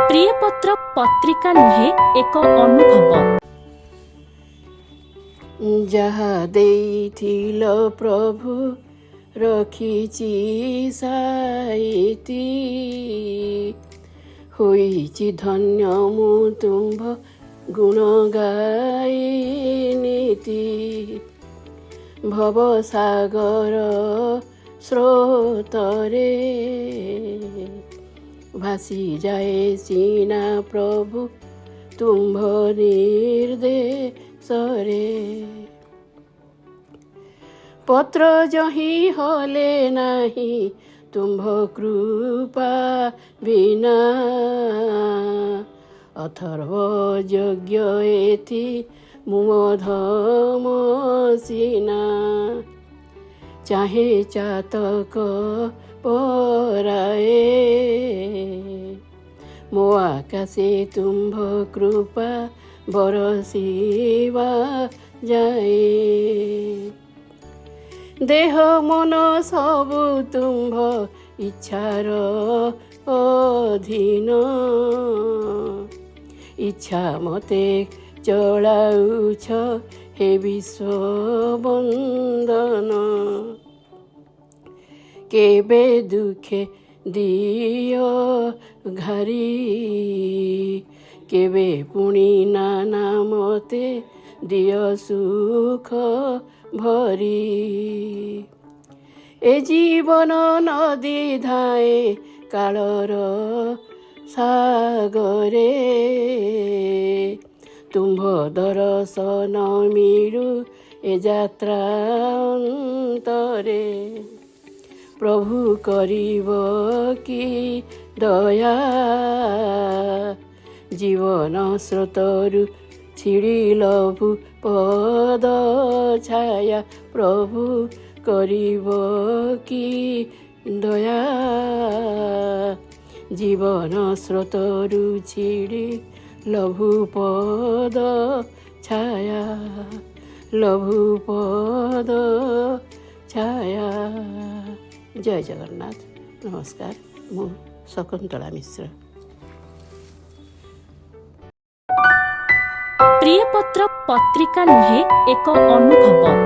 प्रियपत्र पत्रिका नुहे एक अनुभव। जहा देइथिल प्रभु रखिछि साइति होइछि धन्य मु तुम्भ गुण गाई नीति भवसागर स्रोतरे भासी जाए सीना प्रभु तुम्भ निर्देशरे पत्र जही हले नाही तुम्भ कृपा बिना अथर्व यज्ञ एथि मुमधम सीना चाहे चातक पराए मो आकाशे तुम्भ कृपा बरसिवा जाए देह मन सबु तुम्भ इच्छार अधीन इच्छा मते चलाउछ हे विश्व बंदन केबे दुखे दियो घारी केबे पुणी नाना मते दियो सुख भरी ए जीवन नदी धाए कालर सागरे तुम्भ दर्शन मिलु ए यात्रा अंतरे प्रभु करिब कि दया जीवन स्रोतरु छिड़ी लभु पद छाया प्रभु करिब कि दया जीवन स्रोतरु छिड़ी लभु पद छाया लभु पद छाया। जय जगन्नाथ। नमस्कार। मु शकुन्तला मिश्र। प्रियपत्र पत्रिका नुहे एक अनुभव।